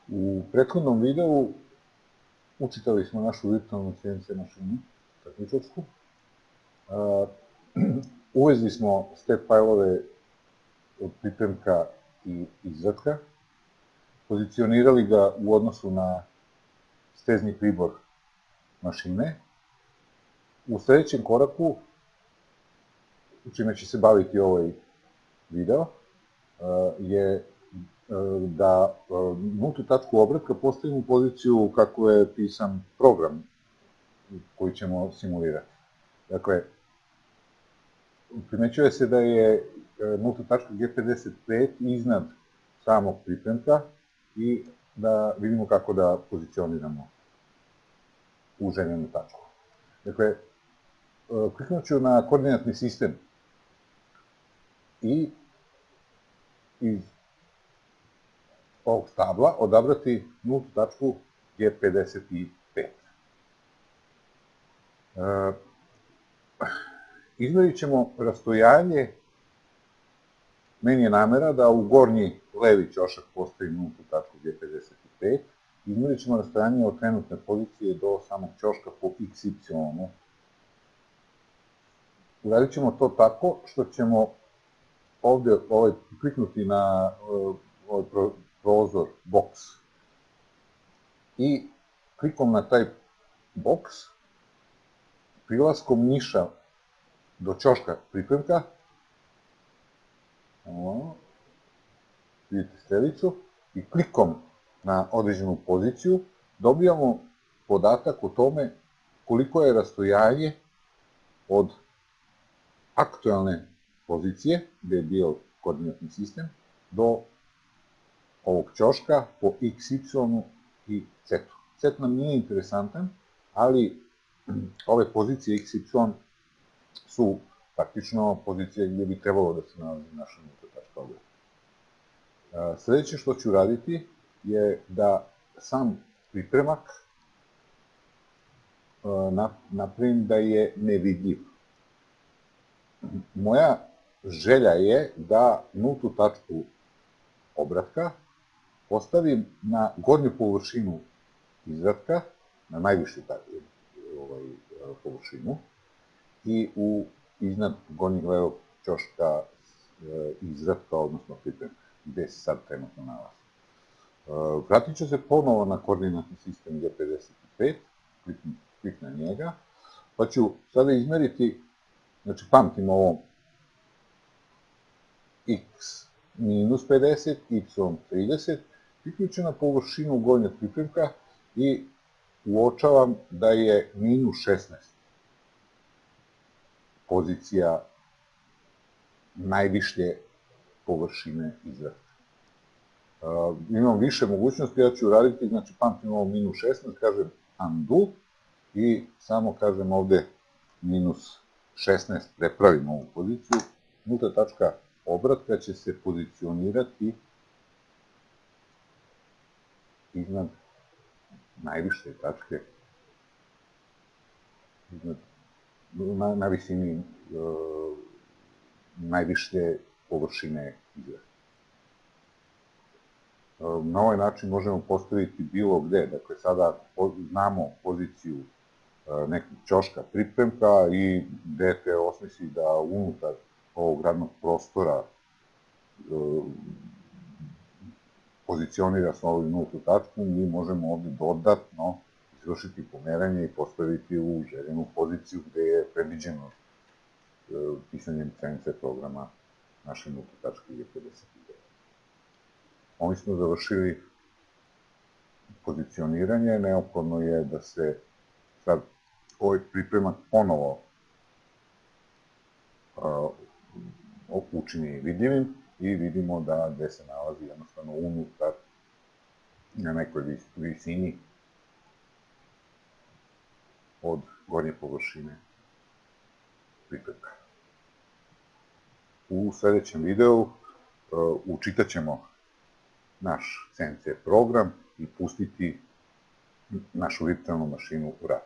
U prethodnom videu učitali smo našu virtualnu CNC mašinu, takmičarsku. Uvezli smo step fajlove od pripremka i izvatka, pozicionirali ga u odnosu na stezni pribor mašine. U sledećem koraku, čime će se baviti ovaj video, je da nultu tačku obratka postavimo u poziciju kako je pisan program koji ćemo simulirati. Dakle, primećuje se da je nulta tačka G55 iznad samog pripremka i da vidimo kako da pozicioniramo u željenu tačku. Dakle, kliknut ću na koordinatni sistem i iz ovog tabla odabrati nultu tačku G55. Izmerit ćemo rastojanje, meni je namera da u gornji levi ćošak postavim nultu tačku G55, izmerit ćemo rastojanje od trenutne pozicije do samog ćoška po XY. Uradit ćemo to tako što ćemo ovde kliknuti na prozor box i klikom na taj box, prilaskom miša do ćoška pripremka, vidite strelicu, i klikom na određenu poziciju dobijamo podatak o tome koliko je rastojanje od aktualne pozicije, gde je bio koordinatni sistem, do ovog ćoška po x, y i z-u. Z nam nije interesantan, ali ove pozicije x, y su praktično pozicije gdje bi trebalo da se nalazi naša nulta tačka obratka. Sledeće što ću raditi je da sam pripremak napravim da je nevidljiv. Moja želja je da nultu tačku obratka postavim na gornju površinu izvatka, na najvišu površinu, i iznad gornjeg levog ćoška izvatka, odnosno pripremka, gde se sad trenutno nalazi. Vratit ću se ponovo na koordinatni sistem G55, klik na njega, pa ću sada izmeriti, znači pamtim ovo x minus 50, y 30, kliknuću na površinu gornjeg pripremka i uočavam da je minus 16 pozicija najvišlje površine izvatka. Imam više mogućnosti, ja ću raditi, znači pamtim ovo minus 16, kažem undo i samo kažem ovde minus 16, prepravim ovu poziciju. Nulta tačka obratka će se pozicionirati iznad najviše tačke, na visini najviše površine izvatka. Na ovaj način možemo postaviti bilo gde, dakle sada znamo poziciju nekog ćoška pripremka i DT osmisli da unutar ovog radnog prostora pozicionira sa ovim nultu tačku, mi možemo ovde dodatno izvršiti pomeranje i postaviti u željenu poziciju gde je predviđeno pisanjem CNC programa naše nulte tačke G59. Ovim smo završili pozicioniranje, neophodno je da se sad ovaj pripremak ponovo učini vidljivim i vidimo da gde se nalazi jednostavno unutar na nekoj visini od gornje površine pripremka. U sledećem videu učitat ćemo naš CNC program i pustiti našu virtualnu mašinu u rad.